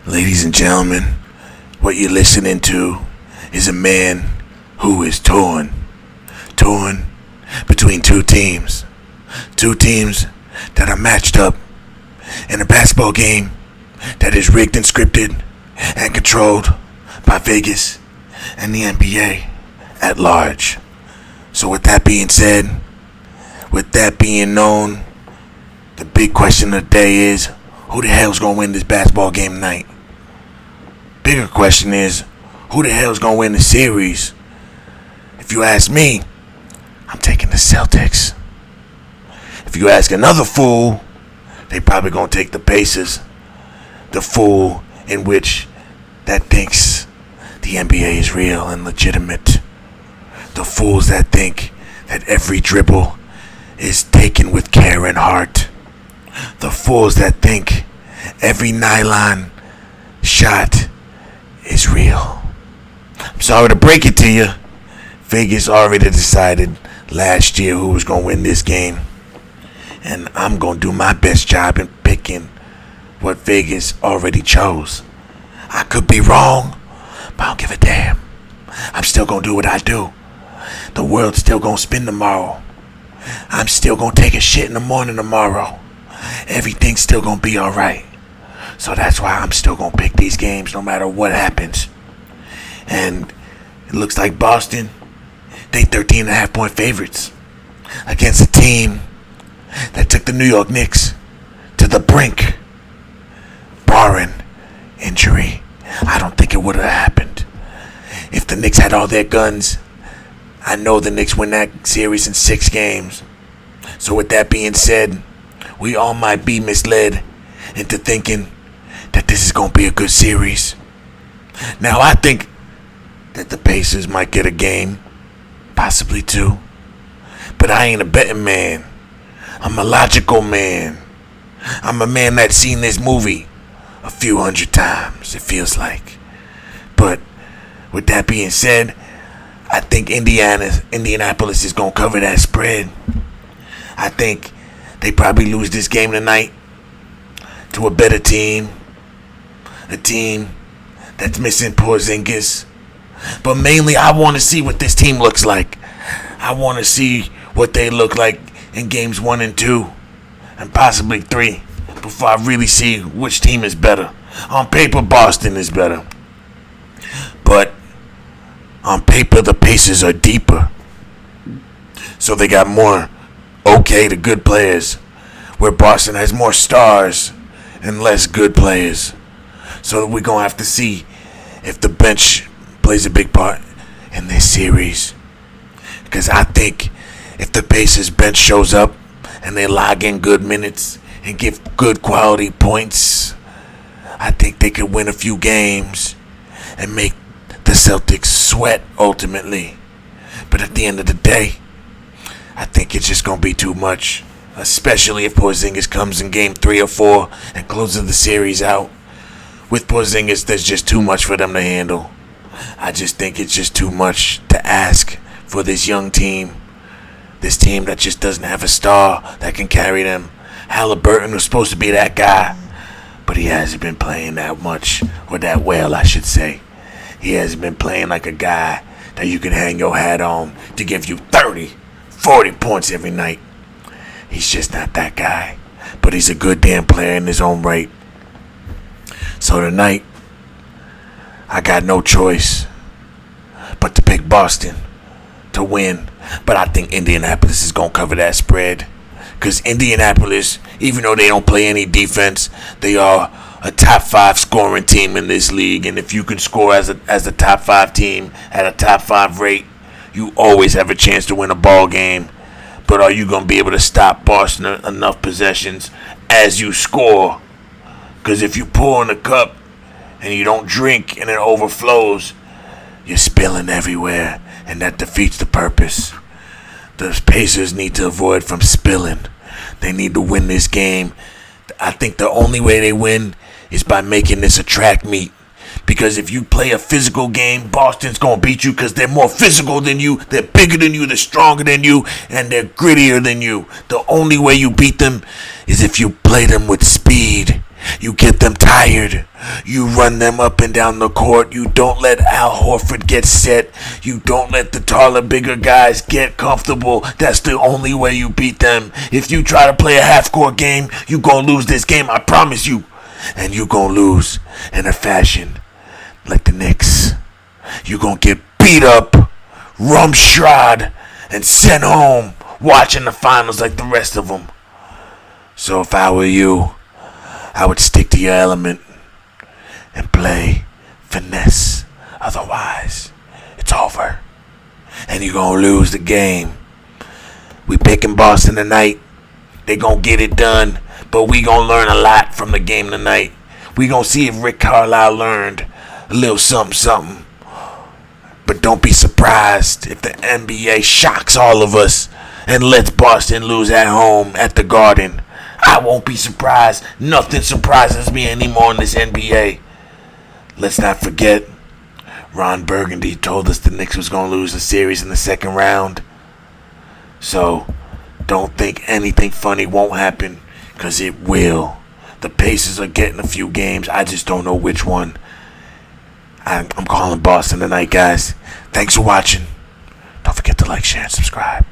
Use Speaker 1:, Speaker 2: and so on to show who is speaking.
Speaker 1: Ladies and gentlemen, what you're listening to is a man who is torn between two teams. Two teams that are matched up in a basketball game that is rigged and scripted and controlled by Vegas and the NBA at large. So with that being said, with that being known, the big question of the day is, who the hell's gonna win this basketball game tonight? Bigger question is, who the hell's gonna win the series? If you ask me, I'm taking the Celtics. If you ask another fool, they probably gonna take the Pacers. The fool in which that thinks the NBA is real and legitimate. The fools that think that every dribble is taken with care and heart. The fools that think every nylon shot is real. I'm sorry to break it to you. Vegas already decided last year who was going to win this game. And I'm going to do my best job in picking what Vegas already chose. I could be wrong, but I don't give a damn. I'm still going to do what I do. The world's still going to spin tomorrow. I'm still going to take a shit in the morning tomorrow. Everything's still going to be alright. So that's why I'm still going to pick these games no matter what happens. And it looks like Boston, they 13.5-point favorites against a team that took the New York Knicks to the brink. Barring injury, I don't think it would have happened. If the Knicks had all their guns, I know the Knicks win that series in 6 games. So with that being said, we all might be misled into thinking that this is going to be a good series. Now, I think that the Pacers might get a game, possibly 2. But I ain't a betting man. I'm a logical man. I'm a man that's seen this movie a few hundred times, it feels like. But with that being said, I think Indianapolis is going to cover that spread. I think they probably lose this game tonight to a better team. A team that's missing Porzingis. But mainly, I want to see what this team looks like. I want to see what they look like in games 1 and 2. And possibly 3. Before I really see which team is better. On paper, Boston is better. But on paper, the Pacers are deeper. So they got more okay to good players. Where Boston has more stars and less good players. So we're going to have to see if the bench plays a big part in this series. Because I think if the Pacers bench shows up and they log in good minutes and give good quality points, I think they could win a few games and make the Celtics sweat ultimately. But at the end of the day, I think it's just going to be too much. Especially if Porzingis comes in game 3 or 4 and closes the series out. With Porzingis, there's just too much for them to handle. I just think it's just too much to ask for this young team. This team that just doesn't have a star that can carry them. Halliburton was supposed to be that guy, but he hasn't been playing that much, or that well, I should say. He hasn't been playing like a guy that you can hang your hat on to give you 30, 40 points every night. He's just not that guy, but he's a good damn player in his own right. So tonight, I got no choice but to pick Boston to win. But I think Indianapolis is going to cover that spread. Because Indianapolis, even though they don't play any defense, they are a top 5 scoring team in this league. And if you can score as a top 5 team at a top 5 rate, you always have a chance to win a ball game. But are you going to be able to stop Boston enough possessions as you score? Because if you pour in a cup and you don't drink and it overflows, you're spilling everywhere. And that defeats the purpose. The Pacers need to avoid from spilling. They need to win this game. I think the only way they win is by making this a track meet. Because if you play a physical game, Boston's going to beat you because they're more physical than you, they're bigger than you, they're stronger than you, and they're grittier than you. The only way you beat them is if you play them with speed. You get them tired You run them up and down the court. You don't let Al Horford get set. You don't let the taller, bigger guys get comfortable. That's the only way you beat them. If you try to play a half-court game, you gonna lose this game, I promise you. And you gonna lose in a fashion like the Knicks. You gonna get beat up, rumshod, and sent home watching the finals like the rest of them. So if I were you, I would stick to your element and play finesse. Otherwise, it's over. And you're going to lose the game. We picking Boston tonight. They going to get it done. But we going to learn a lot from the game tonight. We going to see if Rick Carlisle learned a little something. But don't be surprised if the NBA shocks all of us and lets Boston lose at home at the Garden. I won't be surprised. Nothing surprises me anymore in this NBA. Let's not forget, Ron Burgundy told us the Knicks was going to lose the series in the second round. So, don't think anything funny won't happen, because it will. The Pacers are getting a few games. I just don't know which one. I'm calling Boston tonight, guys. Thanks for watching. Don't forget to like, share, and subscribe.